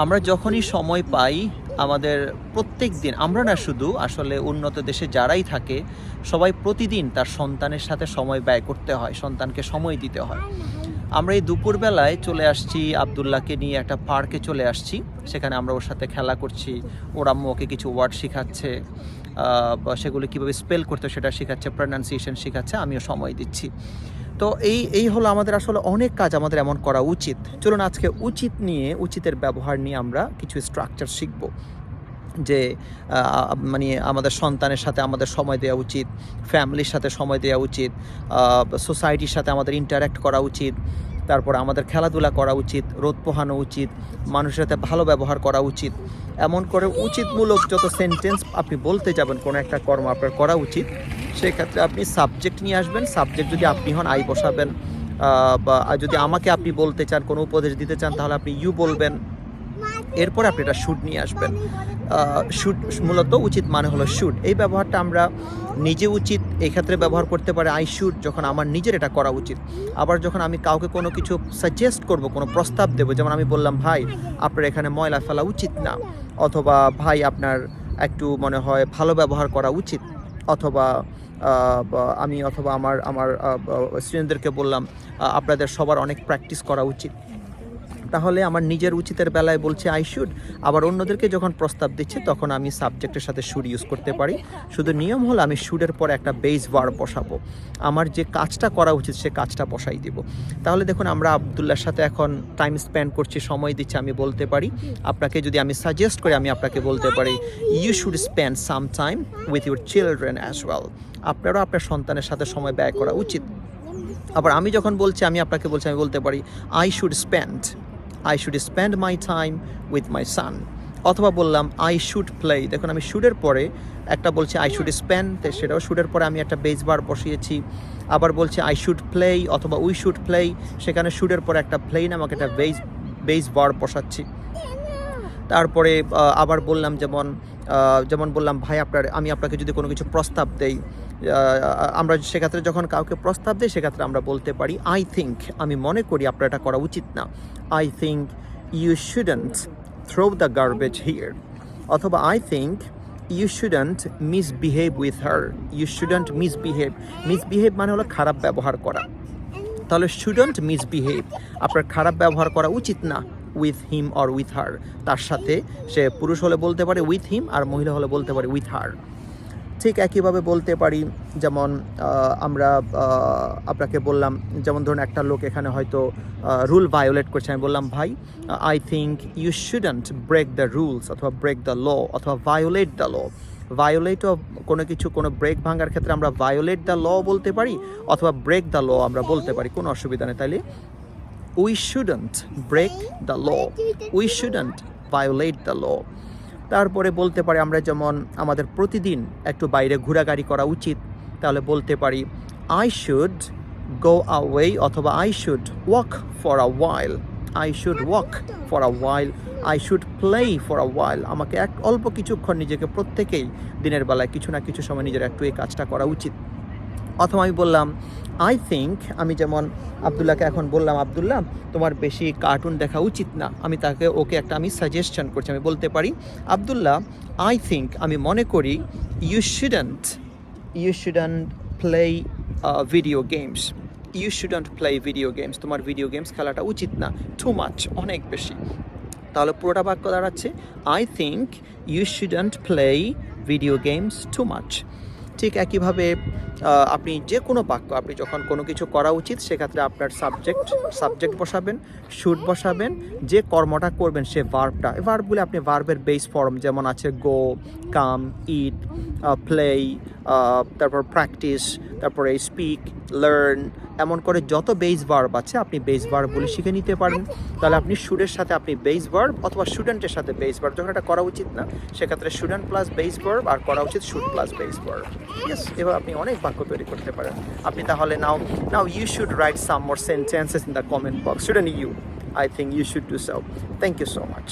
আমরা যখনই সময় পাই আমাদের প্রত্যেক দিন, আমরা না শুধু, আসলে উন্নত দেশে যারাই থাকে সবাই প্রতিদিন তার সন্তানের সাথে সময় ব্যয় করতে হয়, সন্তানকে সময় দিতে হয়। আমরা এই দুপুরবেলায় চলে আসছি আবদুল্লাহকে নিয়ে একটা পার্কে চলে আসছি, সেখানে আমরা ওর সাথে খেলা করছি, ওর আম্মু ওকে কিছু ওয়ার্ড শেখাচ্ছে, বা সেগুলো কীভাবে স্পেল করতে সেটা শেখাচ্ছে, প্রনাউন্সিয়েশন শেখাচ্ছে, আমিও সময় দিচ্ছি। তো এই হলো আমাদের আসলে অনেক কাজ আমাদের এমন করা উচিত। চলুন আজকে উচিতের ব্যবহার নিয়ে আমরা কিছু স্ট্রাকচার শিখব, যে মানে আমাদের সন্তানের সাথে আমাদের সময় দেওয়া উচিত, ফ্যামিলির সাথে সময় দেওয়া উচিত, সোসাইটির সাথে আমাদের ইন্টারাক্ট করা উচিত, তারপর আমাদের খেলাধুলা করা উচিত, রোদ পোহানো উচিত, মানুষের সাথে ভালো ব্যবহার করা উচিত। এমন করে উচিতমূলক যত সেন্টেন্স আপনি বলতে যাবেন, কোনো একটা কর্ম আপনার করা উচিত, সেক্ষেত্রে আপনি সাবজেক্ট নিয়ে আসবেন। সাবজেক্ট যদি আপনি হন, আই বসাবেন, বা যদি আমাকে আপনি বলতে চান, কোনো উপদেশ দিতে চান, তাহলে আপনি ইউ বলবেন। এরপর আপনি এটা শুড নিয়ে আসবেন। শুড মূলত উচিত মানে হলো শুড। এই ব্যবহারটা আমরা নিজে উচিত এই ক্ষেত্রে ব্যবহার করতে পারি আই শুড, যখন আমার নিজের এটা করা উচিত। আবার যখন আমি কাউকে কোনো কিছু সাজেস্ট করব, কোনো প্রস্তাব দেবো, যেমন আমি বললাম ভাই আপনার এখানে ময়লা ফেলা উচিত না, অথবা ভাই আপনার একটু মনে হয় ভালো ব্যবহার করা উচিত, অথবা আমার স্টুডেন্টদেরকে বললাম আপনাদের সবার অনেক প্র্যাকটিস করা উচিত। তাহলে আমার নিজের উচিতের বেলায় বলছি আই শুড, আবার অন্যদেরকে যখন প্রস্তাব দিচ্ছি তখন আমি সাবজেক্টের সাথে শুড ইউজ করতে পারি। শুধু নিয়ম হলো আমি শুডের পরে একটা বেস ভার্ব বসাবো, আমার যে কাজটা করা উচিত সে কাজটা বসাই দিব। তাহলে দেখুন আমরা আবদুল্লাহর সাথে এখন টাইম স্পেন্ড করছি, সময় দিচ্ছি, আমি বলতে পারি আপনাকে, যদি আমি সাজেস্ট করি আমি আপনাকে বলতে পারি you should spend some time with your children as well, আপনারও আপনার সন্তানের সাথে সময় ব্যয় করা উচিত। আবার আমি যখন বলছি, আমি আপনাকে বলছি, আমি বলতে পারি I should spend my time with my son, অথবা বললাম I should play। দেখুন আমি শুডের পরে একটা বলছি I should spend, সেটাও শুডের পরে আমি একটা বেস ভার্ব বসিয়েছি। আবার বলছি I should play অথবা we should play, সেখানে শুডের পরে একটা প্লে নামক একটা বেস ভার্ব বসাচ্ছি। তারপরে আবার বললাম যেমন বললাম ভাই আমি আপনাকে যদি কোনো কিছু প্রস্তাব দেই, আমরা সেক্ষেত্রে যখন কাউকে প্রস্তাব দিই সেক্ষেত্রে আমরা বলতে পারি আই থিঙ্ক, আমি মনে করি আপনার এটা করা উচিত না, I think you shouldn't throw the garbage here, অথবা I think you shouldn't misbehave with her, you shouldn't misbehave মানে হলো খারাপ ব্যবহার করা। তাহলে শুডন্ট মিসবিহেভ, আপনার খারাপ ব্যবহার করা উচিত না with him or with her, তার সাথে, সে পুরুষ হলে বলতে পারে উইথ হিম, আর মহিলা হলে বলতে পারে উইথ হার। ঠিক একইভাবে বলতে পারি, যেমন আমরা আপনাকে বললাম, যেমন ধরুন একটা লোক এখানে হয়তো রুল ভায়োলেট করছে, আমি বললাম ভাই I think you shouldn't break the rules, অথবা ব্রেক দ্য ল, অথবা ভায়োলেট দ্য ল। ভায়োলেটও কোনো ব্রেক ভাঙার ক্ষেত্রে আমরা ভায়োলেট দ্য ল বলতে পারি, অথবা ব্রেক দ্য ল আমরা বলতে পারি, কোনো অসুবিধা নেই। তাইলে we shouldn't break the law, we shouldn't violate the law. তারপরে বলতে পারি আমরা, যেমন আমাদের প্রতিদিন একটু বাইরে ঘোরাঘুরি করা উচিত, তাহলে বলতে পারি আই শুড গো আওয়ে, অথবা I should walk for a while, I should walk for a while, I should play for a while. আমাকে অল্প কিছুক্ষণ নিজেকে প্রত্যেকেই দিনের বেলায় কিছু না কিছু সময় নিজের একটু এই কাজটা করা উচিত। অথবা আমি বললাম আই থিঙ্ক, আমি যেমন আবদুল্লাহকে এখন বললাম আবদুল্লাহ তোমার বেশি কার্টুন দেখা উচিত না, ওকে আমি সাজেশন করছি, আমি বলতে পারি আবদুল্লাহ আই থিঙ্ক, আমি মনে করি you shouldn't play video games, you shouldn't play video games, তোমার ভিডিও গেমস খেলাটা উচিত না, টু মাচ, অনেক বেশি। তাহলে পুরোটা বাক্য দাঁড়াচ্ছে I think you shouldn't play video games too much. ঠিক একইভাবে আপনি যে কোনো বাক্য, আপনি যখন কোনো কিছু করা উচিত সেক্ষেত্রে আপনার সাবজেক্ট বসাবেন, শুড বসাবেন, যে কর্মটা করবেন সে ভার্বগুলো আপনি ভার্বের বেস ফর্ম যেমন আছে গো, কাম, ইট, প্লে, তারপর প্র্যাকটিস, তারপরে স্পিক, লার্ন, এমন করে যত বেস ভার্ব আছে আপনি বেস ভার্বগুলি শিখে নিতে পারেন। তাহলে আপনি শুডের সাথে আপনি বেস ভার্ব, অথবা স্টুডেন্টের সাথে বেস ভার্ব, যখন এটা করা উচিত না সেক্ষেত্রে স্টুডেন্ট প্লাস বেস ভার্ব, আর করা উচিত should plus base verb. Yes, এবার আপনি অনেক বাক্য তৈরি করতে পারেন। আপনি তাহলে now you should write some more sentences in the comment box, shouldn't you? I think you should do so. Thank you so much.